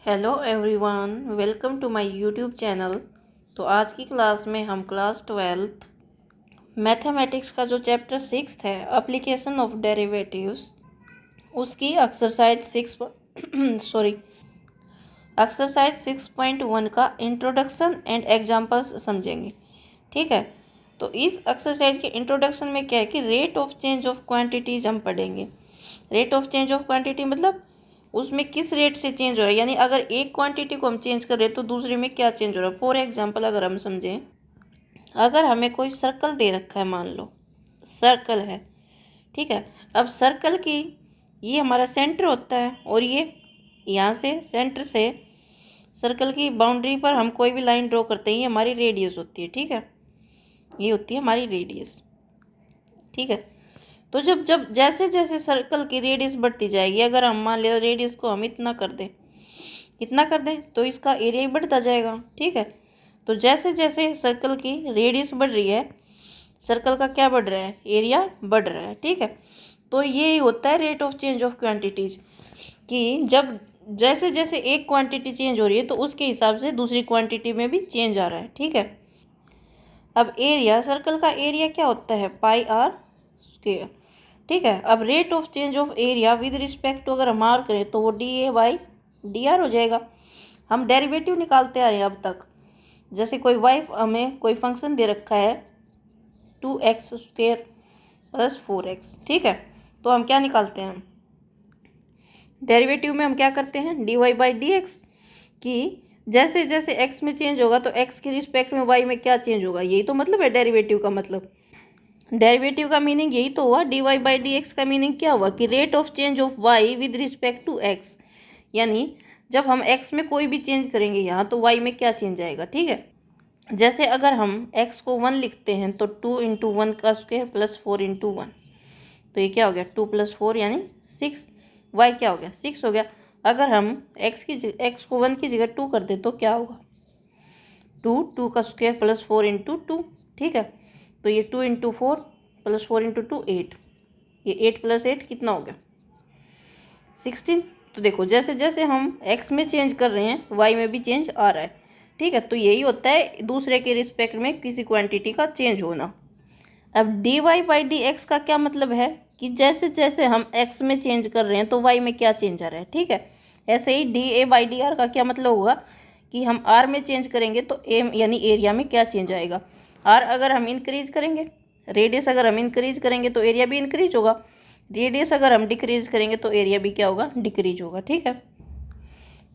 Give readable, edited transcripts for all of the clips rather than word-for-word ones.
Hello everyone, welcome to my YouTube channel. तो आज की क्लास में हम क्लास 12th मैथमेटिक्स का जो चैप्टर 6 है एप्लीकेशन ऑफ डेरिवेटिव्स, उसकी एक्सरसाइज 6.1 का इंट्रोडक्शन एंड एग्जांपल्स समझेंगे। ठीक है, तो इस एक्सरसाइज के इंट्रोडक्शन में क्या है कि rate of change of quantities हम पढ़ेंगे। Rate of change of quantity मतलब उसमें किस रेट से चेंज हो रहा है, यानी अगर एक क्वांटिटी को हम चेंज कर रहे हैं तो दूसरे में क्या चेंज हो रहा है। फॉर एग्जांपल अगर हम समझें, अगर हमें कोई सर्कल दे रखा है, मान लो सर्कल है, ठीक है। अब सर्कल की ये हमारा सेंटर होता है और ये यहाँ से सेंटर से सर्कल की बाउंड्री पर हम कोई भी लाइन ड्रॉ करते हैं, ये हमारी रेडियस होती है। ठीक है, ये होती है हमारी रेडियस। ठीक है, तो जब जब जैसे जैसे सर्कल की रेडियस बढ़ती जाएगी, अगर हम मान लिया रेडियस को हम इतना कर दें तो इसका एरिया भी बढ़ता जाएगा। ठीक है, तो जैसे जैसे सर्कल की रेडियस बढ़ रही है, सर्कल का क्या बढ़ रहा है, एरिया बढ़ रहा है। ठीक है, तो ये होता है rate of change of quantities, कि जब जैसे जैसे एक क्वांटिटी चेंज हो रही है तो उसके हिसाब से दूसरी क्वांटिटी में भी चेंज आ रहा है। ठीक है, अब एरिया, सर्कल का एरिया क्या होता है, पाई आर स्क्वायर। ठीक है, अब rate of change of area with respect to अगर हम आर करें तो वो d A by D r हो जाएगा। हम डेरिवेटिव निकालते आ रहे हैं अब तक। जैसे कोई वाई, हमें कोई फंक्शन दे रखा है 2x² + 4x। ठीक है, तो हम क्या निकालते हैं, डेरिवेटिव में हम क्या करते हैं, d y by d x, कि जैसे जैसे x में चेंज होगा तो x के रिस्पेक्ट में y में क्या चेंज होगा। यही तो मतलब है डेरिवेटिव का। मतलब डेरिवेटिव का मीनिंग यही तो हुआ। D y by d x का मीनिंग क्या हुआ कि rate of change of y with respect to x, यानी जब हम एक्स में कोई भी चेंज करेंगे यहाँ तो वाई में क्या चेंज आएगा। ठीक है, जैसे अगर हम एक्स को 1 लिखते हैं तो 2 × 1 का स्क्वायर + 4 × 1, तो ये क्या हो गया, 2 + 4 यानी 6। वाई क्या हो गया, 6 हो गया। अगर हम एक्स को 1 की जगह 2 कर दें तो क्या होगा, 2 का स्क्वायर + 4 × 2। ठीक है, तो ये 2 × 4 + 4 × 2 8, ये 8 + 8 कितना हो गया, 16। तो देखो जैसे जैसे हम एक्स में चेंज कर रहे हैं वाई में भी चेंज आ रहा है। ठीक है, तो यही होता है दूसरे के रिस्पेक्ट में किसी क्वांटिटी का चेंज होना। अब d y by d x का क्या मतलब है कि जैसे जैसे हम एक्स में चेंज कर रहे हैं तो वाई में क्या चेंज आ रहा है। ठीक है, ऐसे ही D A by D R का क्या मतलब होगा कि हम आर में चेंज करेंगे तो ए यानी एरिया में क्या चेंज आएगा। आर अगर हम इंक्रीज करेंगे, रेडियस अगर हम इंक्रीज करेंगे तो एरिया भी इंक्रीज होगा। रेडियस अगर हम डिक्रीज करेंगे तो एरिया भी क्या होगा, डिक्रीज होगा। ठीक है,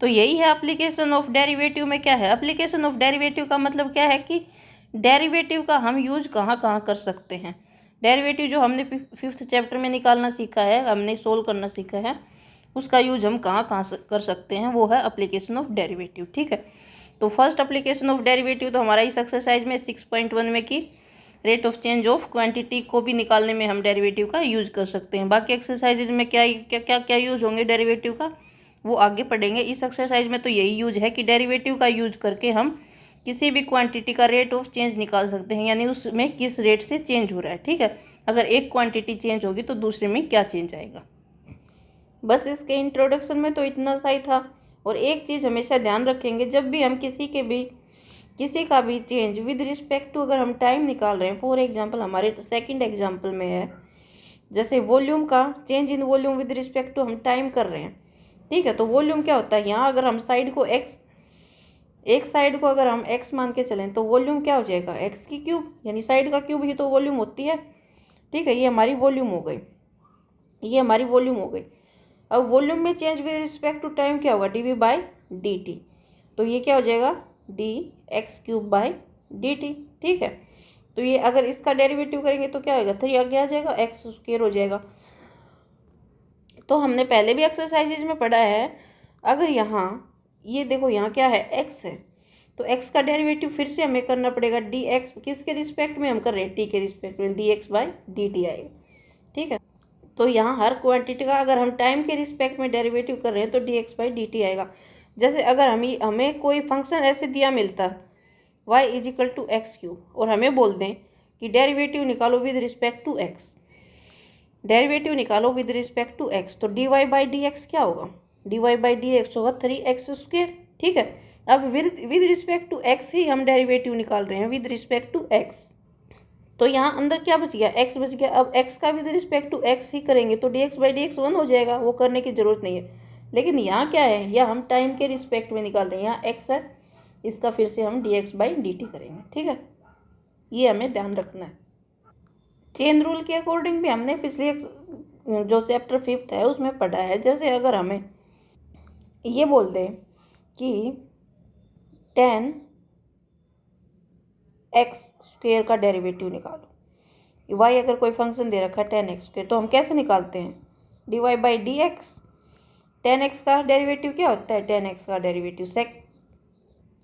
तो यही है एप्लीकेशन ऑफ डेरिवेटिव में क्या है। एप्लीकेशन ऑफ डेरिवेटिव का मतलब क्या है कि डेरिवेटिव का हम यूज कहाँ कहाँ कर सकते हैं। डेरिवेटिव जो हमने 5th चैप्टर में निकालना सीखा है, हमने सोल्व करना सीखा है, उसका यूज हम कहाँ कहाँ कर सकते हैं, वो है एप्लीकेशन ऑफ डेरिवेटिव। ठीक है, तो फर्स्ट एप्लीकेशन ऑफ डेरिवेटिव तो हमारा इस एक्सरसाइज में 6.1 में की rate of change of quantity को भी निकालने में हम डेरिवेटिव का यूज कर सकते हैं। बाकी एक्सरसाइजेज में क्या क्या क्या क्या यूज होंगे डेरिवेटिव का, वो आगे पढ़ेंगे। इस एक्सरसाइज में तो यही यूज है कि डेरिवेटिव का यूज करके हम किसी भी क्वांटिटी का रेट ऑफ चेंज निकाल सकते हैं, यानी उसमें किस रेट से चेंज हो रहा है। ठीक है, अगर एक क्वांटिटी चेंज होगी तो दूसरे में क्या चेंज आएगा। बस इसके इंट्रोडक्शन में तो इतना सा ही था। और एक चीज़ हमेशा ध्यान रखेंगे, जब भी हम किसी का भी चेंज विद रिस्पेक्ट टू अगर हम टाइम निकाल रहे हैं, फॉर एग्जांपल हमारे सेकंड एग्जांपल में है, जैसे वॉल्यूम का change in volume with respect to हम टाइम कर रहे हैं। ठीक है, तो वॉल्यूम क्या होता है, यहाँ अगर हम एक साइड को अगर हम x मान के चलें तो वॉल्यूम क्या हो जाएगा, x³ यानी साइड का क्यूब ही तो वॉल्यूम होती है। ठीक है, ये हमारी वॉल्यूम हो गई, ये हमारी वॉल्यूम हो गई। अब वॉल्यूम में change with respect to time क्या होगा, dv/dt, तो ये क्या हो जाएगा, dx³/dt। ठीक है, तो ये अगर इसका डेरिवेटिव करेंगे तो क्या होगा, 3 आगे आ जाएगा, x² हो जाएगा। तो हमने पहले भी एक्सरसाइजेज में पढ़ा है, अगर यहाँ ये देखो यहाँ क्या है, x है, तो x का डेरिवेटिव फिर से हमें करना पड़ेगा, dx किसके रिस्पेक्ट में हम कर रहे हैं, t के रिस्पेक्ट में, dx/dt आएगा। ठीक है, तो यहाँ हर क्वांटिटी का अगर हम टाइम के रिस्पेक्ट में डेरिवेटिव कर रहे हैं तो dx/dt आएगा। जैसे अगर हमें कोई फंक्शन ऐसे दिया मिलता y = x³ और हमें बोल दें कि डेरिवेटिव निकालो with respect to x, derivative निकालो विद रिस्पेक्ट टू x, तो dy/dx क्या होगा, dy/dx होगा 3x²। ठीक है, अब विद रिस्पेक्ट टू x ही हम डेरिवेटिव निकाल रहे हैं, विद रिस्पेक्ट टू x। तो यहाँ अंदर क्या बच गया, x बच गया। अब x का विद रिस्पेक्ट टू x ही करेंगे तो dx/dx 1 हो जाएगा, वो करने की जरूरत नहीं है। लेकिन यहाँ क्या है, यह हम टाइम के रिस्पेक्ट में निकाल रहे हैं, यहाँ x है, इसका फिर से हम dx/dt करेंगे। ठीक है, ये हमें ध्यान रखना है। चेन रूल के अकॉर्डिंग भी हमने पिछले जो चैप्टर 5th है उसमें पढ़ा है। जैसे अगर हमें ये बोल दें कि 10x² का डेरिवेटिव निकालो, y अगर कोई फंक्शन दे रखा है 10x², तो हम कैसे निकालते हैं, dy/dx। 10x का डेरिवेटिव क्या होता है, 10x का डेरिवेटिव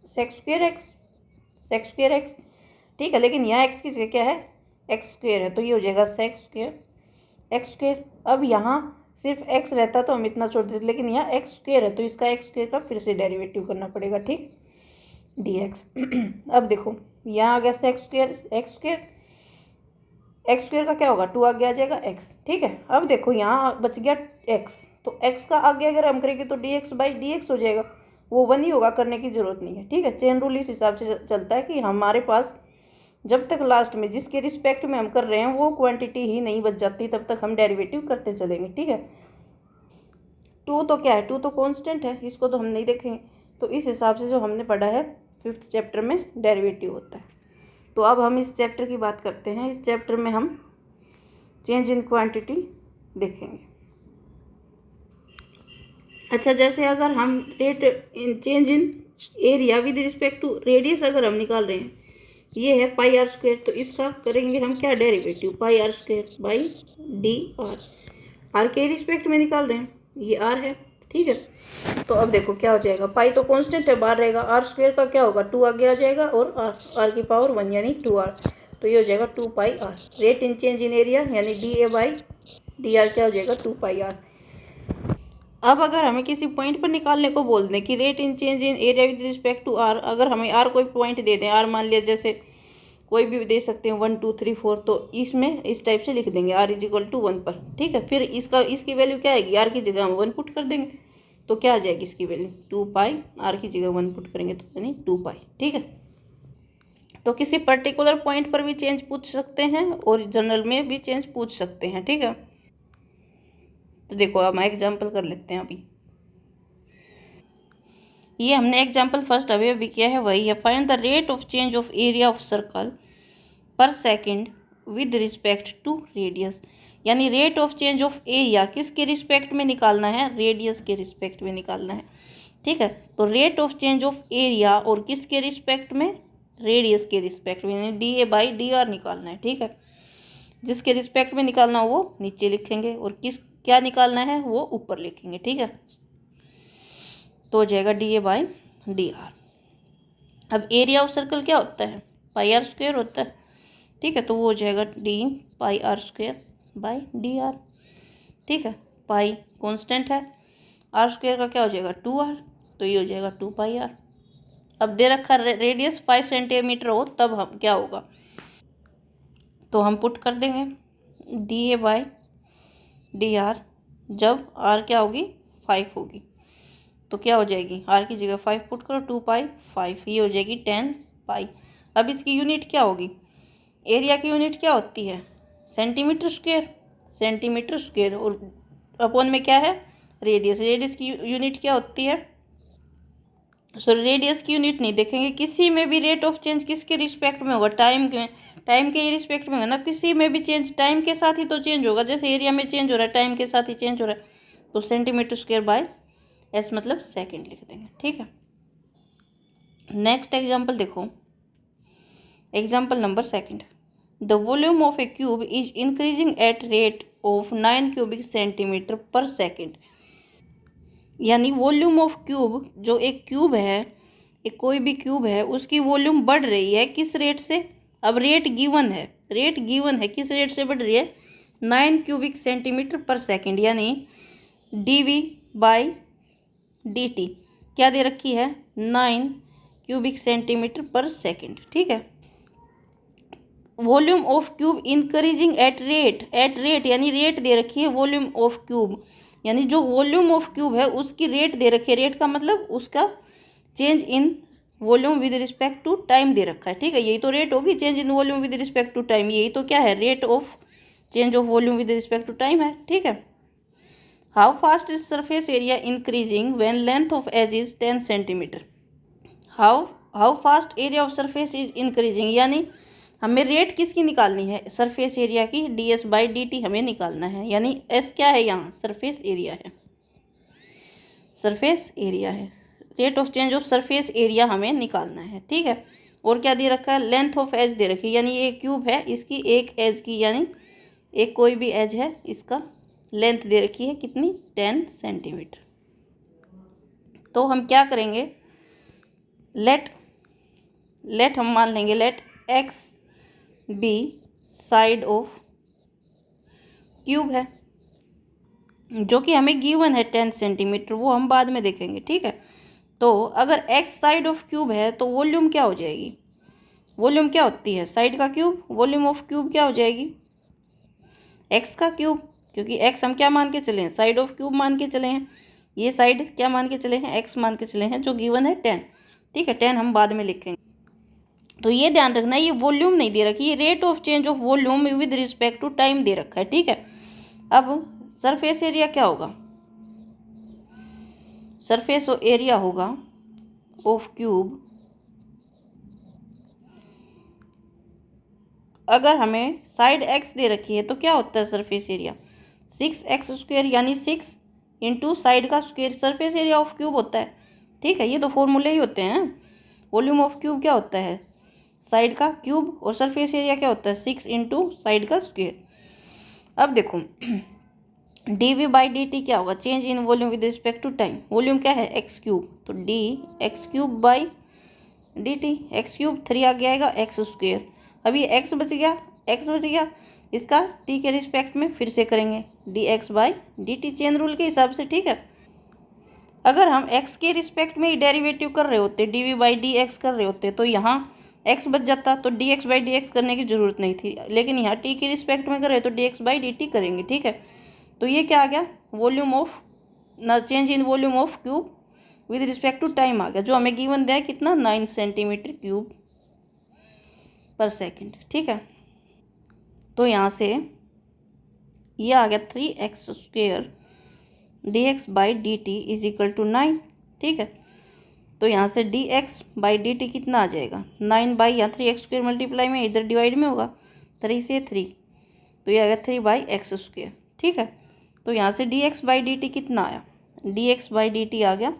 sec²x। ठीक है, लेकिन यहाँ x की जगह क्या है, x² है, तो ये हो जाएगा sec²x²। अब यहाँ सिर्फ x रहता तो हम इतना छोड़ देते, लेकिन यहाँ x² है तो इसका x² का फिर से डेरिवेटिव करना पड़ेगा। ठीक, dx। अब देखो यहाँ आ गया sec²x², x² का क्या होगा, 2 आगे आ जाएगा x। ठीक है, अब देखो यहाँ बच गया x, तो x का आगे अगर हम करेंगे तो dx/dx हो जाएगा, वो 1 ही होगा, करने की जरूरत नहीं है। ठीक है, चेन रूल इस हिसाब से चलता है कि हमारे पास जब तक लास्ट में जिसके रिस्पेक्ट में हम कर रहे हैं वो क्वांटिटी ही नहीं बच जाती, तब तक हम डेरिवेटिव करते चलेंगे। ठीक है, 2 तो क्या है, 2 तो कांस्टेंट है, इसको तो हम नहीं देखेंगे। तो इस हिसाब से जो हमने पढ़ा है 5th चैप्टर में डेरिवेटिव होता है। तो अब हम इस चैप्टर की बात करते हैं। इस चैप्टर में हम चेंज इन क्वांटिटी देखेंगे। अच्छा, जैसे अगर हम change in area with respect to radius अगर हम निकाल रहे हैं, ये है πr², तो इसका करेंगे हम क्या, डेरिवेटिव πr²/dr। r के रिस्पेक्ट में निकाल रहे हैं, ये r है। ठीक है, तो अब देखो क्या हो जाएगा, पाई तो कांस्टेंट है, बाहर रहेगा, r² का क्या होगा, 2 आगे आ जाएगा और r की पावर 1 यानी 2r, तो ये हो जाएगा 2πr। Rate in change in area यानी dA/dr क्या हो जाएगा, 2πr। अब अगर हमें किसी पॉइंट पर निकालने को बोल दें कि rate in change in area with respect to r, अगर हमें r कोई पॉइंट दे दें, r मान लिया जैसे कोई भी दे सकते हैं 1 2 3 4, तो इसमें इस टाइप से लिख देंगे r = 1 पर। ठीक है, फिर इसकी वैल्यू क्या आएगी, r की जगह हम 1 पुट कर देंगे, तो क्या आ जाएगी इसकी वैल्यू 2π, r की जगह 1 पुट करेंगे तो यानी 2π। ठीक है, तो किसी पर्टिकुलर पॉइंट पर भी चेंज पूछ सकते हैं और जनरल में भी चेंज पूछ सकते हैं। ठीक है, तो देखो अब हम एग्जाम्पल कर लेते हैं। अभी ये हमने एग्जाम्पल फर्स्ट अभी किया है, वही है, find the rate of change of area of circle पर second with respect to radius. यानी rate of change of area किसके रिस्पेक्ट में निकालना है, रेडियस के रिस्पेक्ट में निकालना है। ठीक है, तो rate of change of area और किसके रिस्पेक्ट में, रेडियस के रिस्पेक्ट में, यानी dA/dr निकालना है। ठीक है, जिसके रिस्पेक्ट में निकालना हो वो नीचे लिखेंगे और क्या निकालना है वो ऊपर लिखेंगे। ठीक है, तो हो जाएगा dA/dr। अब एरिया ऑफ सर्कल क्या होता है, πr² होता है। ठीक है, तो वो हो जाएगा dπr²/dr। ठीक है, पाई कांस्टेंट है, r² का क्या हो जाएगा 2r, तो ये हो जाएगा 2πr। अब दे रखा रेडियस 5 सेंटीमीटर हो तब हम क्या होगा, तो हम पुट कर देंगे dA/dr, जब r क्या होगी 5 होगी, तो क्या हो जाएगी, r की जगह 5 पुट करो, 2π 5, ये हो जाएगी 10π। अब इसकी यूनिट क्या होगी, एरिया की यूनिट क्या होती है, सेंटीमीटर², और अपॉन में क्या है, रेडियस की यूनिट क्या होती है, रेडियस की यूनिट नहीं देखेंगे, किसी में भी रेट ऑफ चेंज किसके रिस्पेक्ट में होगा, टाइम के रिस्पेक्ट में होगा ना, किसी में भी चेंज टाइम के साथ ही तो चेंज होगा, जैसे एरिया में चेंज हो रहा है टाइम के साथ ही चेंज हो रहा है, तो cm²/s मतलब सेकेंड लिख देंगे। ठीक है, नेक्स्ट एग्जाम्पल देखो, example number 2, the volume of A cube is increasing at rate of 9 cubic centimetre पर सेकेंड। यानी वॉल्यूम ऑफ क्यूब, जो एक क्यूब है, एक कोई भी क्यूब है, उसकी वॉल्यूम बढ़ रही है किस रेट से, अब रेट गिवन है, किस रेट से बढ़ रही है, 9 क्यूबिक सेंटीमीटर पर सेकेंड, यानी dV/dt क्या दे रखी है, 9 क्यूबिक सेंटीमीटर पर सेकेंड। ठीक है, volume of cube increasing at rate यानी रेट दे रखी है वॉल्यूम ऑफ क्यूब यानी जो वॉल्यूम ऑफ क्यूब है उसकी रेट दे रखी है। रेट का मतलब उसका change in volume with respect to time दे रखा है, ठीक है। यही तो रेट होगी, change in volume with respect to time. यही तो क्या है, rate of change of volume with respect to time है, ठीक है। How fast is surface area increasing when length of edge is 10 centimetre. How fast area of surface is increasing, यानी हमें rate किसकी निकालनी है, सरफेस एरिया की, ds/dt हमें निकालना है। यानी s क्या है, यहाँ सरफेस एरिया है, सरफेस एरिया है। Rate of change of surface area हमें निकालना है, ठीक है। और क्या दे रखा है, लेंथ ऑफ एज दे रखी है, यानी ये क्यूब है, इसकी एक एज की, यानी एक कोई भी एज है, इसका लेंथ दे रखी है कितनी, 10 सेंटीमीटर। तो हम क्या करेंगे, लेट हम मान लेंगे, let x be side of cube है, जो कि हमें गिवन है 10 सेंटीमीटर, वो हम बाद में देखेंगे, ठीक है। तो अगर एक्स साइड ऑफ क्यूब है तो वॉल्यूम क्या हो जाएगी, वॉल्यूम क्या होती है, साइड का क्यूब, वॉल्यूम ऑफ क्यूब क्या हो जाएगी, एक्स का क्यूब, क्योंकि एक्स हम क्या मान के चले हैं, साइड ऑफ क्यूब मान के चले हैं। ये साइड क्या मान के चले हैं, एक्स मान के चले हैं, जो गिवन है 10, ठीक है। 10 हम बाद में लिखेंगे। तो ये ध्यान रखना, ये वॉल्यूम नहीं दे रखी, ये rate of change of volume with respect to time दे रखा है, ठीक है। अब सरफेस एरिया क्या होगा, सरफेस एरिया होगा ऑफ क्यूब, अगर हमें साइड एक्स दे रखी है तो क्या होता है सरफेस एरिया, 6x², यानी 6 इंटू साइड का square surface area of cube होता है, ठीक है। ये तो फॉर्मूले ही होते हैं। वॉल्यूम ऑफ क्यूब क्या होता है, साइड का क्यूब, और सरफेस एरिया क्या होता है, 6 इंटू साइड का स्क्वेयर। अब देखो dv/dt क्या होगा, change in volume with respect to time. Volume क्या है, x3, तो dx3/dt, x3 3 आगे आएगा x²। अब ये x बच गया, इसका t के रिस्पेक्ट में फिर से करेंगे dx/dt, चेन रूल के हिसाब से, ठीक है। अगर हम x के रिस्पेक्ट में ही डेरिवेटिव कर रहे होते, dv/dx कर रहे होते, तो यहाँ x बच जाता, तो dx/dx करने की जरूरत नहीं थी। लेकिन यहाँ t के रिस्पेक्ट में कर रहे तो dx/dt करेंगे, ठीक है। तो ये क्या आ गया, वॉल्यूम ऑफ ना, change in volume of cube with respect to time आ गया, जो हमें गिवन दिया है कितना, 9 सेंटीमीटर क्यूब पर सेकेंड, ठीक है। तो यहाँ से ये आ गया 3x² dx/dt is equal to 9, ठीक है। तो यहाँ से dx/dt कितना आ जाएगा, 9 यहाँ 3x² मल्टीप्लाई में इधर डिवाइड में होगा, 3 से 3, तो ये आ गया 3/x², ठीक है। तो यहाँ से dx/dt कितना आया, dx/dt आ गया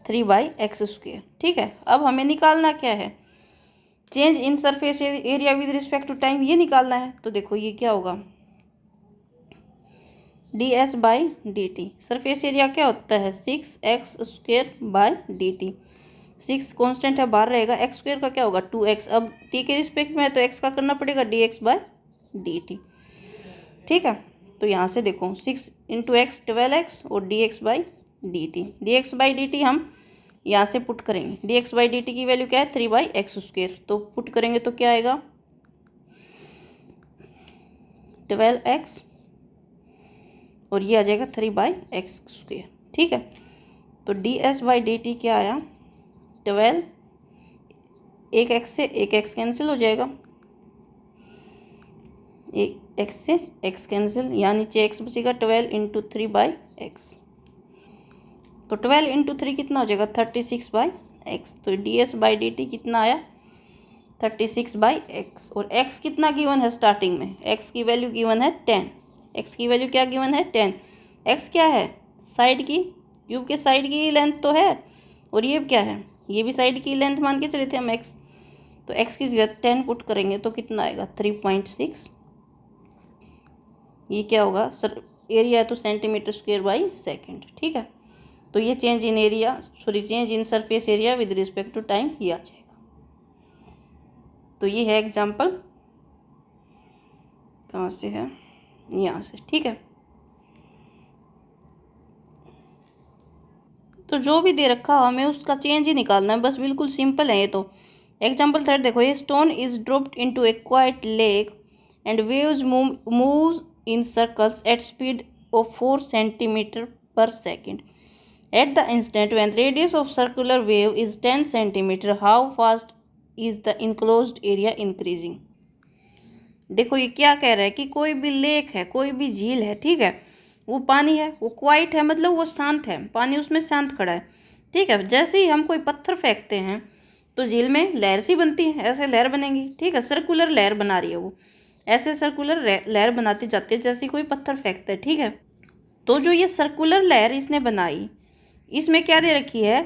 3/x², ठीक है। अब हमें निकालना क्या है, change in surface area with respect to time, ये निकालना है। तो देखो ये क्या होगा, ds/dt, सरफेस एरिया क्या होता है, 6x²/dt, 6 कांस्टेंट है, बाहर रहेगा, x² का क्या होगा 2x, अब t के रिस्पेक्ट में है तो x का करना पड़ेगा dx/dt, ठीक है। तो यहाँ से देखो 6 इंटू एक्स 12x और dx/dt हम यहाँ से पुट करेंगे, dx/dt की वैल्यू क्या है, 3/x², तो पुट करेंगे तो क्या आएगा 12x, और ये आ जाएगा 3/x², ठीक है। तो ds/dt क्या आया 12, एक x से एक x कैंसिल हो जाएगा, एक x से x कैंसिल, यहाँ नीचे x बचेगा, 12 इंटू 3/x, तो 12 इंटू 3 कितना हो जाएगा 36/x। तो ds/dt कितना आया 36/x, और x कितना गिवन है स्टार्टिंग में, x की वैल्यू गिवन है 10, x की वैल्यू क्या गिवन है 10, x क्या है साइड की, क्यूब के साइड की लेंथ तो है, और ये क्या है, ये भी साइड की लेंथ मान के चले थे हम x, तो x की जगह 10 पुट करेंगे तो कितना आएगा 3.6, ये क्या होगा, सर एरिया है तो cm²/सेकेंड, ठीक है। तो ये change in area, sorry change in surface area with respect to time ये आ जाएगा। तो ये है एग्जाम्पल, कहाँ से है, यहाँ से, ठीक है। तो जो भी दे रखा हमें उसका चेंज ही निकालना है, बस बिल्कुल सिंपल है ये तो। एग्जाम्पल 3 देखो, a stone is dropped into A quite lake and waves move in circles at speed of 4 centimeter per second. At the instant when radius of circular wave is 10 centimeter, how fast is the enclosed area increasing? देखो ये क्या कह रहा है कि कोई भी lake है, कोई भी झील है, ठीक है, वो पानी है, वो क्वाइट है, मतलब वो शांत है, पानी उसमें शांत खड़ा है, ठीक है। जैसे ही हम कोई पत्थर फेंकते हैं तो झील में लहर सी बनती है, ऐसे लहर बनेगी, ठीक है, सर्कुलर लहर बना रही है वो, ऐसे सर्कुलर लहर बनाती जाती है जैसे कोई पत्थर फेंकता है, ठीक है। तो जो ये सर्कुलर लहर इसने बनाई, इसमें क्या दे रखी है,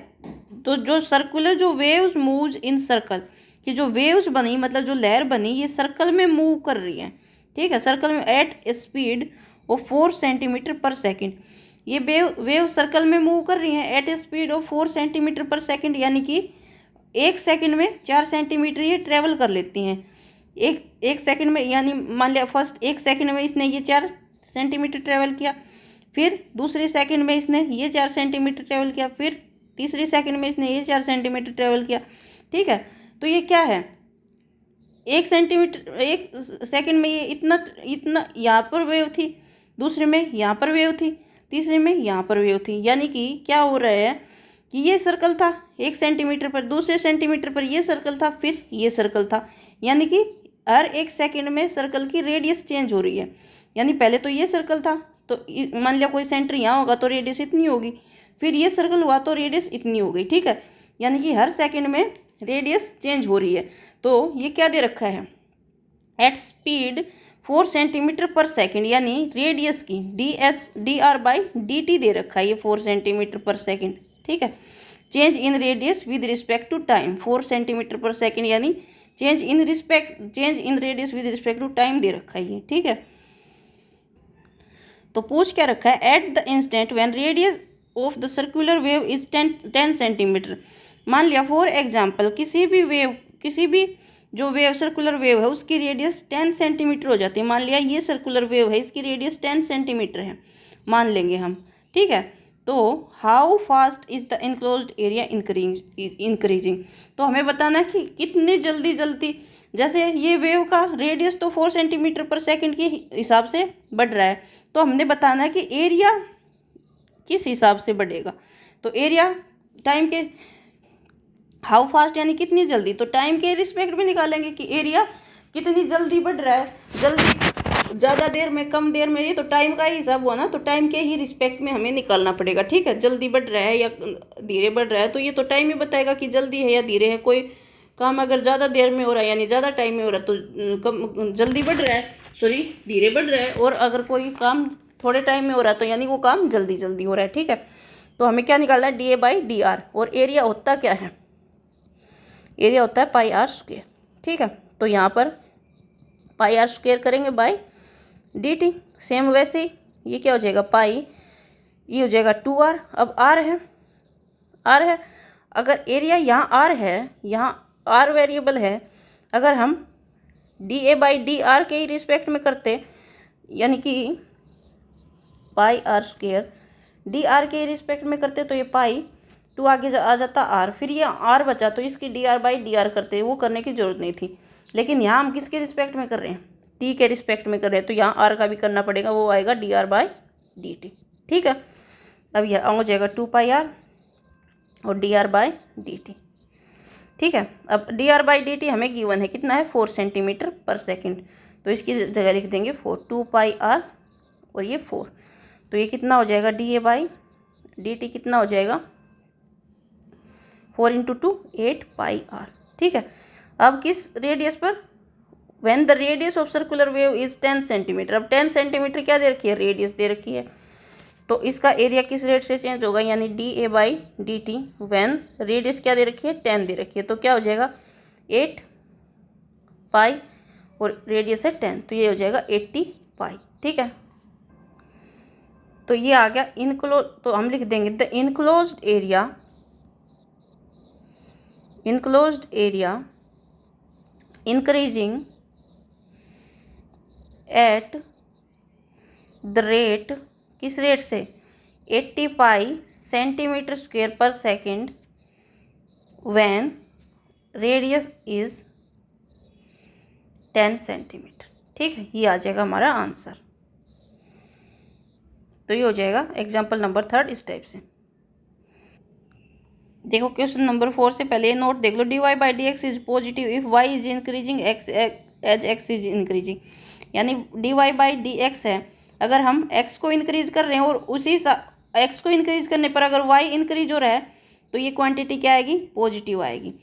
तो जो सर्कुलर जो वेव्स मूव्स इन सर्कल, कि जो वेव्स बनी मतलब जो लहर बनी ये सर्कल में मूव कर रही है, ठीक है, सर्कल में एट स्पीड ऑफ 4 सेंटीमीटर पर सेकंड। ये वेव सर्कल में मूव कर रही हैं एट स्पीड ऑफ 4 सेंटीमीटर पर सेकंड, यानी कि 1 सेकंड में 4 सेंटीमीटर ये ट्रेवल कर लेती हैं। एक सेकंड में, यानी मान लिया फर्स्ट 1 सेकंड में इसने ये 4 सेंटीमीटर ट्रेवल किया, फिर दूसरी सेकंड में इसने ये 4 सेंटीमीटर ट्रेवल किया, फिर तीसरी सेकंड में इसने ये 4 सेंटीमीटर ट्रेवल किया, ठीक है। तो ये क्या है, 1 सेकंड में ये इतना यहाँ पर वेव थी, दूसरे में यहाँ पर वेव थी, तीसरे में यहाँ पर वेव थी, यानी कि क्या हो रहा है कि ये सर्कल था 1 सेंटीमीटर पर, दूसरे सेंटीमीटर पर ये सर्कल था, फिर ये सर्कल था, यानी कि हर 1 सेकंड में सर्कल की रेडियस चेंज हो रही है। यानी पहले तो ये सर्कल था, तो मान लिया कोई सेंटर यहाँ होगा तो रेडियस इतनी होगी, फिर ये सर्कल हुआ तो रेडियस इतनी हो गई, ठीक है। यानी कि हर सेकंड में रेडियस चेंज हो रही है। तो ये क्या दे रखा है, एट स्पीड 4 सेंटीमीटर पर सेकंड, यानी रेडियस की dr/dt दे रखा है ये 4 सेंटीमीटर पर सेकंड, ठीक है। Change in radius with respect to time 4 centimetre पर सेकंड, यानी change in radius with respect to time दे रखा है ये, ठीक है। तो पूछ क्या रखा है, at the instant when radius of the circular wave is 10 centimetre. मान लिया फॉर एग्जांपल किसी भी जो वेव सर्कुलर वेव है उसकी रेडियस 10 सेंटीमीटर हो जाती है। मान लिया ये सर्कुलर वेव है, इसकी रेडियस 10 सेंटीमीटर है, मान लेंगे हम, ठीक है। तो how fast is the enclosed area increasing, तो हमें बताना है कि कितनी जल्दी, जैसे ये वेव का रेडियस तो 4 सेंटीमीटर पर सेकंड के हिसाब से बढ़ रहा है, तो हमने बताना है कि एरिया किस हिसाब से बढ़ेगा। तो एरिया टाइम के, हाउ फास्ट यानी कितनी जल्दी, तो टाइम के रिस्पेक्ट में निकालेंगे कि एरिया कितनी जल्दी बढ़ रहा है, जल्दी ज़्यादा देर में कम देर में, ये तो टाइम का ही हिसाब हुआ ना, तो टाइम के ही रिस्पेक्ट में हमें निकालना पड़ेगा, ठीक है। जल्दी बढ़ रहा है या धीरे बढ़ रहा है तो ये तो टाइम ही बताएगा कि जल्दी है या धीरे है। कोई काम अगर ज़्यादा देर में हो रहा है यानी ज़्यादा टाइम में हो रहा है तो कम जल्दी बढ़ रहा है, धीरे बढ़ रहा है, और अगर कोई काम थोड़े टाइम में हो रहा है तो यानी वो काम जल्दी हो रहा है, ठीक है। तो हमें क्या निकालना है, dA/dr, और एरिया होता क्या है, एरिया होता है πr², ठीक है। तो यहाँ पर πr² करेंगे बाय dt, सेम वैसे ही ये क्या हो जाएगा, पाई, ये हो जाएगा 2r। अब r है, अगर एरिया यहाँ r है, यहाँ r वेरिएबल है, अगर हम dA/dr के ही रिस्पेक्ट में करते, यानी कि πr² dr के रिस्पेक्ट में करते तो ये पाई 2 आगे आ जाता r, फिर ये r बचा तो इसकी dr/dr करते, वो करने की जरूरत नहीं थी। लेकिन यहाँ हम किसके रिस्पेक्ट में कर रहे हैं, t के रिस्पेक्ट में कर रहे हैं, तो यहाँ r का भी करना पड़ेगा, वो आएगा dr/dt, ठीक है। अब यह हो जाएगा 2πr और dr/dt, ठीक है। अब dr/dt हमें गिवन है कितना है, 4 सेंटीमीटर पर सेकंड, तो इसकी जगह लिख देंगे 4, 2πr और ये 4, तो ये कितना हो जाएगा, dA/dt कितना हो जाएगा, 4 × 2 8πr, ठीक है। अब किस रेडियस पर, when the radius of circular wave is 10 centimetre, अब 10 सेंटीमीटर क्या दे रखी है, रेडियस दे रखी है, तो इसका एरिया किस रेट से चेंज होगा, यानी dA/dt व्हेन रेडियस क्या दे रखी है, 10 दे रखी है, तो क्या हो जाएगा 8π और रेडियस है 10, तो ये हो जाएगा 80π, ठीक है। तो ये आ गया इनक्लोज, तो हम लिख देंगे the enclosed area increasing at the rate, किस रेट से, 80π सेंटीमीटर स्क्वायर पर second when radius is 10 centimetre, ठीक है। ये आ जाएगा हमारा आंसर। तो ये हो जाएगा एग्जाम्पल नंबर 3 इस टाइप से। देखो क्वेश्चन नंबर 4 से पहले ये नोट देख लो, dy by d x is positive if y is increasing x as x is increasing. यानी dy बाई डी एक्स है, अगर हम x को इंक्रीज कर रहे हैं और उसी x को इंक्रीज करने पर अगर y इंक्रीज हो रहा है तो ये क्वांटिटी क्या आएगी, पॉजिटिव आएगी।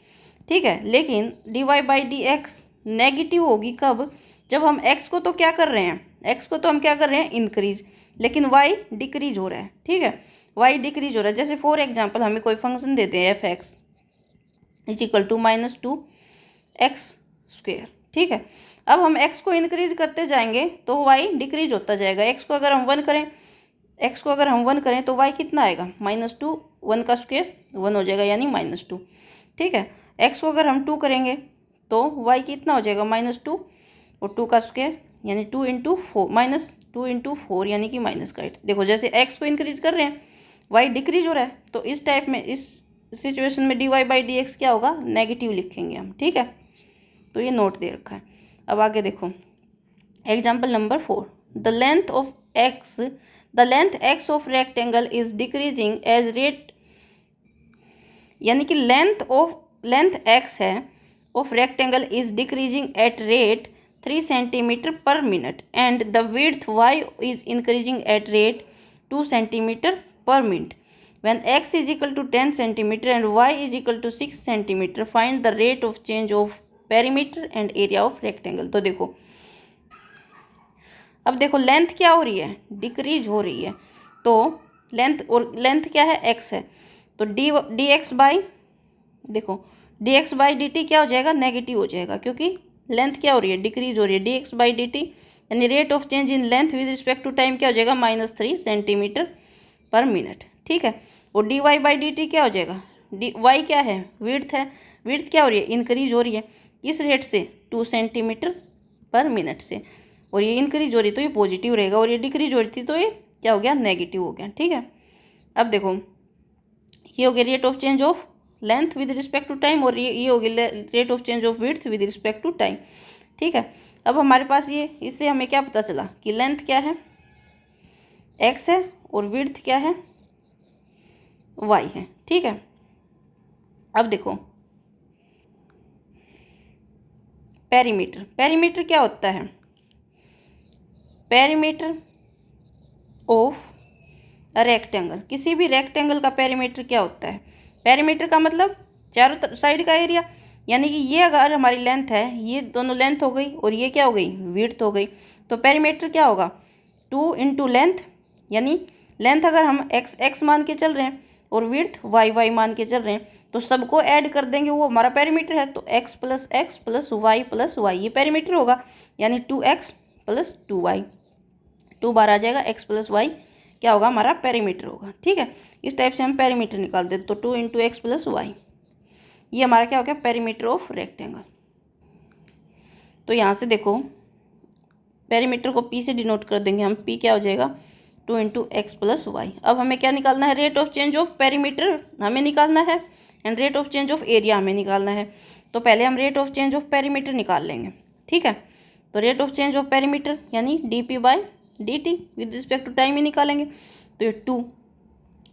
ठीक है, लेकिन dy by d x negative होगी कब, जब हम x को तो क्या कर रहे हैं, x को तो हम क्या कर रहे हैं, इंक्रीज, लेकिन y डिक्रीज हो रहा है। ठीक है, y डिक्रीज हो रहा है। जैसे फॉर एग्जांपल हमें कोई फंक्शन देते हैं f x is equal to -2x²। ठीक है, अब हम x को इंक्रीज करते जाएंगे तो y डिक्रीज होता जाएगा। x को अगर हम 1 करें तो y कितना आएगा, -2, 1 का स्क्वायर 1 हो जाएगा यानी -2। ठीक है, x को अगर हम 2 करेंगे तो y कितना हो जाएगा, -2 और 2 का स्क्वायर यानी 2 × 4 -2 × 4 यानी कि -8। देखो जैसे x को इंक्रीज कर रहे हैं y डिक्रीज हो रहा है, तो इस टाइप में इस सिचुएशन में dy बाई डी एक्स क्या होगा, नेगेटिव लिखेंगे हम। ठीक है, तो ये नोट दे रखा है। अब आगे देखो example number 4, the length x of rectangle is decreasing as rate, यानी कि लेंथ x है of rectangle is decreasing at rate 3 centimetre per minute and the width y is increasing at rate 2 centimetre per minute. When x is equal to 10 centimeter and y is equal to 6 centimeter, find the rate of change of perimeter and area of rectangle. तो देखो अब देखो length क्या हो रही है, decrease हो रही है। तो लेंथ क्या है, x है, तो डी एक्स बाई, देखो d x by D t क्या हो जाएगा, नेगेटिव हो जाएगा, क्योंकि लेंथ क्या हो रही है, डिक्रीज हो रही है। D x by D T यानी rate of change in length with respect to time क्या हो जाएगा, -3 सेंटीमीटर पर मिनट। ठीक है, और d y by D t क्या हो जाएगा, डी वाई क्या है, विड्थ है, विड्थ क्या हो रही है, इंक्रीज हो रही है, इस रेट से 2 सेंटीमीटर पर मिनट से, और ये इंक्रीज हो रही है तो ये पॉजिटिव रहेगा, और ये डिक्रीज हो रही थी तो ये क्या हो गया, नेगेटिव हो गया। ठीक है, अब देखो ये हो गया rate of change of length with respect to time, और ये हो गया rate of change of width with respect to time. ठीक है, अब हमारे पास ये, इससे हमें क्या पता चला कि लेंथ क्या है, x है, और विड्थ क्या है, y है। ठीक है, अब देखो पेरीमीटर क्या होता है, पेरीमीटर ऑफ रेक्टेंगल, किसी भी रेक्टेंगल का पेरीमीटर क्या होता है, पेरीमीटर का मतलब चारों साइड का एरिया। यानी कि ये अगर हमारी लेंथ है, ये दोनों लेंथ हो गई और ये क्या हो गई, विड्थ हो गई, तो पेरीमीटर क्या होगा, 2 × लेंथ, यानी लेंथ अगर हम x मान के चल रहे हैं और विड्थ y मान के चल रहे हैं, तो सबको ऐड कर देंगे, वो हमारा पेरीमीटर है। तो x + x + y + y ये पेरीमीटर होगा, यानी 2x + 2y, 2 बार आ जाएगा, x + y क्या होगा, हमारा पेरीमीटर होगा। ठीक है, इस टाइप से हम पेरीमीटर निकाल देते, तो 2 × x + y ये हमारा क्या हो गया, पेरीमीटर ऑफ रेक्टेंगल। तो यहाँ से देखो पेरीमीटर को p से डिनोट कर देंगे हम, p क्या हो जाएगा, 2 × x + y। अब हमें क्या निकालना है, rate of change of perimeter हमें निकालना है and rate of change of area हमें निकालना है। तो पहले हम rate of change of perimeter निकाल लेंगे। ठीक है, तो rate of change of perimeter यानी dp by dt with respect to time ही निकालेंगे। तो ये 2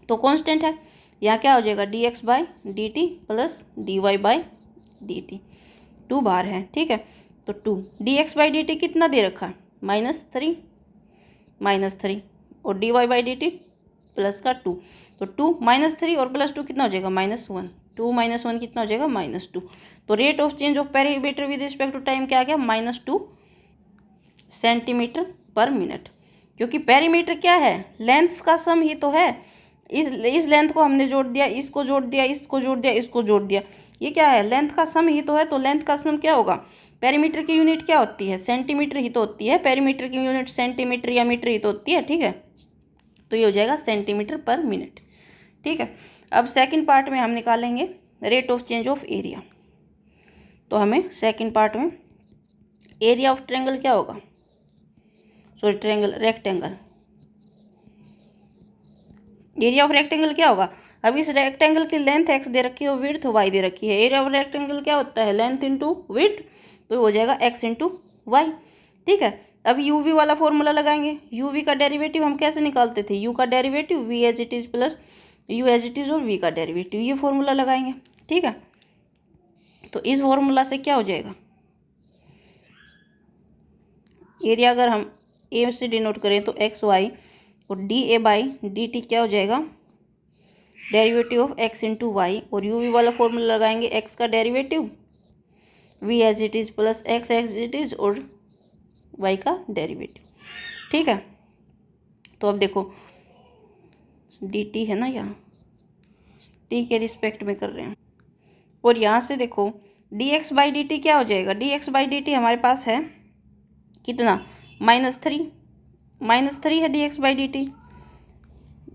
तो कांस्टेंट है, यहाँ क्या हो जाएगा, dx by dt + dy by dt, 2 बार है। ठीक है, तो 2 dx बाई dt कितना दे रखा है, -3 और dy बाई dt प्लस का 2, तो 2 -3 और +2 कितना हो जाएगा, -1, 2 - 1 कितना हो जाएगा, -2। तो rate of change of perimeter with respect to time क्या आ गया, -2 सेंटीमीटर पर मिनट, क्योंकि पेरीमीटर क्या है, लेंथ्स का सम ही तो है। इस लेंथ को हमने जोड़ दिया, इसको जोड़ दिया, इसको जोड़ दिया, इसको जोड़ दिया, ये क्या है, लेंथ का सम ही तो है। तो लेंथ का सम क्या होगा, पेरीमीटर की यूनिट क्या होती है, सेंटीमीटर ही तो होती है, पेरीमीटर की यूनिट सेंटीमीटर या मीटर ही तो होती है। ठीक है, तो ये हो जाएगा सेंटीमीटर पर मिनट। ठीक है, अब सेकंड पार्ट में हम निकालेंगे rate of change of area. तो हमें सेकंड पार्ट में एरिया ऑफ ट्रायंगल क्या होगा, sorry rectangle, area of rectangle क्या होगा। अब इस रेक्टेंगल की लेंथ x दे रखी है और विड्थ y दे रखी है। एरिया ऑफ रेक्टेंगल क्या होता है, लेंथ इंटू विड्थ, तो हो जाएगा x × y। ठीक है, अब यू वी वाला फॉर्मूला लगाएंगे। यू वी का डेरिवेटिव हम कैसे निकालते थे, यू का derivative v as it is plus u as it is और वी का डेरिवेटिव, ये फॉर्मूला लगाएंगे। ठीक है, तो इस फॉर्मूला से क्या हो जाएगा, एरिया अगर हम ए से डिनोट करें तो एक्स वाई और d A by D t क्या हो जाएगा, derivative of x into y, और यू वी वाला फॉर्मूला लगाएंगे एक्स का derivative v as it is plus x as it is और वाई का डेरिवेटिव। ठीक है, तो अब देखो डी टी है ना, यहाँ टी के रिस्पेक्ट में कर रहे हैं, और यहाँ से देखो d x by D t क्या हो जाएगा, d x by D t हमारे पास है कितना, -3 है D x by D t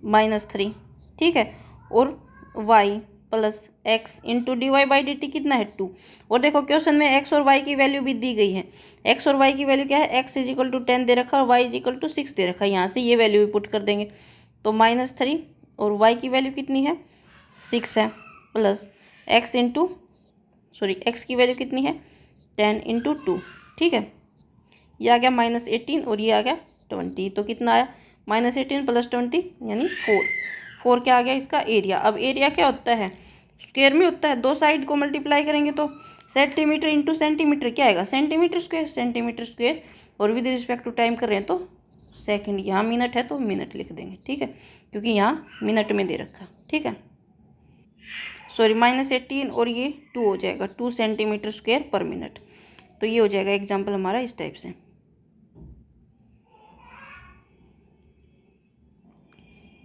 -3। ठीक है, और y plus x into d y by D t कितना है 2। और देखो क्वेश्चन में x और y की वैल्यू भी दी गई है, x और y की वैल्यू क्या है, x इज इक्वल टू 10 दे रखा है और y इज इक्वल टू 6 दे रखा है, यहाँ से ये वैल्यू भी पुट कर देंगे तो -3 और y की वैल्यू कितनी है 6 है, plus x into sorry x की वैल्यू कितनी है 10 इंटू 2। ठीक है, ये आ गया -18 और ये आ गया 20, तो कितना आया -18 प्लस 20 यानी 4 क्या आ गया इसका एरिया। अब एरिया क्या होता है, स्क्वायर में होता है, दो साइड को मल्टीप्लाई करेंगे तो सेंटीमीटर इंटू सेंटीमीटर क्या आएगा, सेंटीमीटर स्क्वायर, और विद रिस्पेक्ट टू टाइम कर रहे हैं तो सेकंड, यहाँ मिनट है तो मिनट लिख देंगे। ठीक है, क्योंकि यहाँ मिनट में दे रखा। ठीक है, सॉरी -18 और ये 2 हो जाएगा 2 सेंटीमीटर स्क्वायर पर मिनट। तो ये हो जाएगा एग्जाम्पल हमारा इस टाइप से।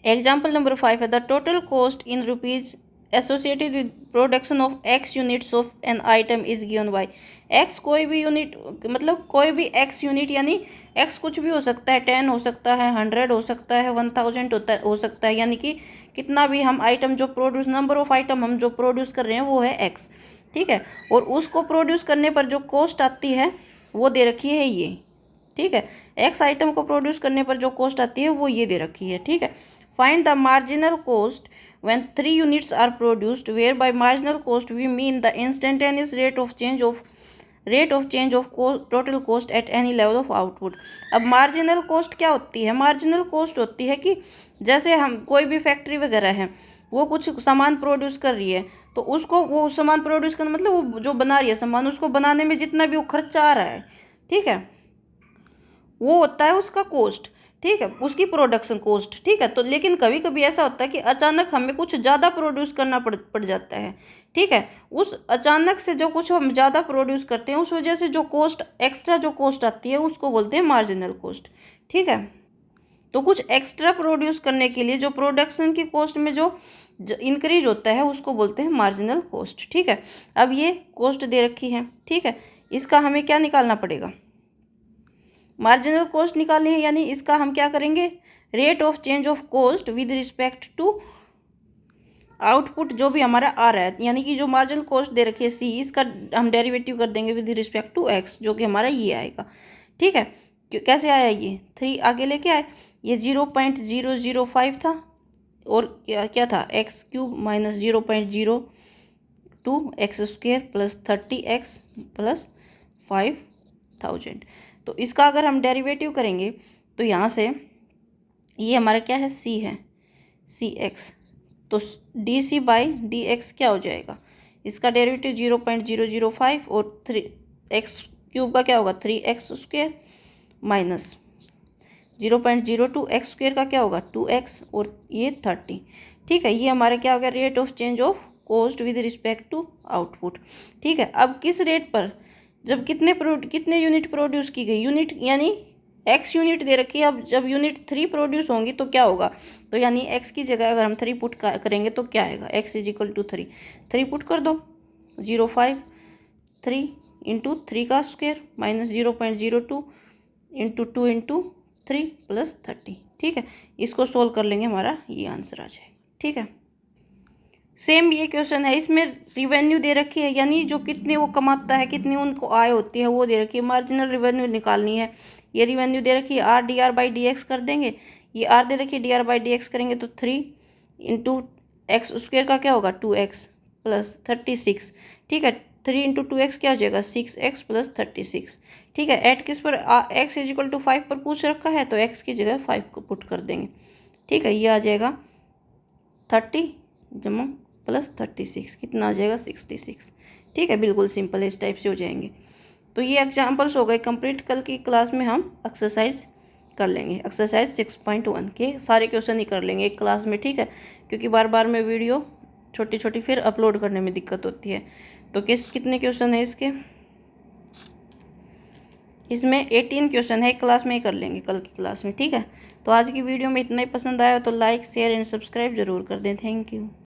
एग्जाम्पल नंबर 5 है the total cost in rupees associated with production of x units of an item is given by x, कोई भी यूनिट मतलब कोई भी एक्स यूनिट यानी एक्स कुछ भी हो सकता है, 10 हो सकता है, 100 हो सकता है, 1000 हो सकता है, यानी कि कितना भी हम आइटम जो प्रोड्यूस, नंबर ऑफ आइटम हम जो प्रोड्यूस कर रहे हैं वो है एक्स। ठीक है, और उसको प्रोड्यूस करने पर जो कॉस्ट आती है वो दे रखी है ये। ठीक है, एक्स आइटम को प्रोड्यूस करने पर जो कॉस्ट आती है वो ये दे रखी है। ठीक है, find the marginal cost when 3 units are produced, whereby marginal cost we mean the instantaneous rate of change of total cost at any level of output। अब marginal cost क्या होती है, marginal cost होती है कि जैसे हम कोई भी फैक्ट्री वगैरह है वो कुछ सामान प्रोड्यूस कर रही है, तो उसको वो सामान प्रोड्यूस करना मतलब वो जो बना रही है सामान, उसको बनाने में जितना भी वो खर्चा आ रहा है, ठीक है, वो होता है उसका कॉस्ट। ठीक है, उसकी प्रोडक्शन कॉस्ट। ठीक है, तो लेकिन कभी कभी ऐसा होता है कि अचानक हमें कुछ ज़्यादा प्रोड्यूस करना पड़ जाता है। ठीक है, उस अचानक से जो कुछ हम ज़्यादा प्रोड्यूस करते हैं उस वजह से जो कॉस्ट एक्स्ट्रा जो कॉस्ट आती है उसको बोलते हैं मार्जिनल कॉस्ट। ठीक है, तो कुछ एक्स्ट्रा प्रोड्यूस करने के लिए जो प्रोडक्शन की कॉस्ट में जो इंक्रीज होता है उसको बोलते हैं मार्जिनल कॉस्ट। ठीक है, अब ये कॉस्ट दे रखी है। ठीक है, इसका हमें क्या निकालना पड़ेगा, मार्जिनल कॉस्ट निकालनी है, यानी इसका हम क्या करेंगे, rate of change of cost with respect to output जो भी हमारा आ रहा है, यानी कि जो मार्जिनल कॉस्ट दे रखी है सी, इसका हम डेरिवेटिव कर देंगे विद रिस्पेक्ट टू एक्स, जो कि हमारा ये आएगा। ठीक है, कैसे आया, ये 3 आगे लेके आए, ये 0.005 था और क्या था x cube minus 0.02 x square plus 30x plus 5000। तो इसका अगर हम डेरिवेटिव करेंगे तो यहाँ से ये हमारा क्या है सी है, सी एक्स, तो d C by d x क्या हो जाएगा, इसका डेरिवेटिव 0.005 और 3x क्यूब का क्या होगा 3x square minus 0.02 x square का क्या होगा 2x और ये 30। ठीक है, ये हमारा क्या हो गया, rate of change of cost with respect to output. ठीक है, अब किस रेट पर, जब कितने यूनिट प्रोड्यूस की गई, यूनिट यानी x यूनिट दे रखी है, अब जब यूनिट 3 प्रोड्यूस होंगी तो क्या होगा, तो यानी x की जगह अगर हम 3 पुट करेंगे तो क्या आएगा, x is equal to 3 put कर दो, 0.53 इंटू 3 का square minus 0.02 into 2 into 3 plus 30। ठीक है, इसको सोल्व कर लेंगे, हमारा ये आंसर आ जाएगा। ठीक है, सेम ये क्वेश्चन है, इसमें रिवेन्यू दे रखी है, यानी जो कितने वो कमाता है, कितनी उनको आय होती है वो दे रखी है, मार्जिनल रिवेन्यू निकालनी है। ये रिवेन्यू दे रखी है, R D R by d x कर देंगे, ये आर दे रखी है, D R by d x करेंगे तो 3 इंटू एक्स स्क्वेयर का क्या होगा 2x प्लस 36। ठीक है, 3 इंटू 2x क्या हो जाएगा 6x प्लस 36। ठीक है। एट किस पर, एक्स इज इक्वल टू 5 पर पूछ रखा है, तो एक्स की जगह 5 को पुट कर देंगे। ठीक है, ये आ जाएगा 30 जमा प्लस 36, कितना आ जाएगा 66। ठीक है, बिल्कुल सिंपल है, इस टाइप से हो जाएंगे। तो ये एग्जाम्पल्स हो गए कंप्लीट। कल की क्लास में हम एक्सरसाइज कर लेंगे, एक्सरसाइज 6.1 के सारे क्वेश्चन ही कर लेंगे एक क्लास में। ठीक है, क्योंकि बार बार में वीडियो छोटी छोटी फिर अपलोड करने में दिक्कत होती है। तो कितने क्वेश्चन है इसके, इसमें 18 क्वेश्चन है, एक क्लास में ही कर लेंगे कल की क्लास में। ठीक है, तो आज की वीडियो में इतना ही। पसंद आया तो लाइक शेयर एंड सब्सक्राइब जरूर कर दें। Thank you.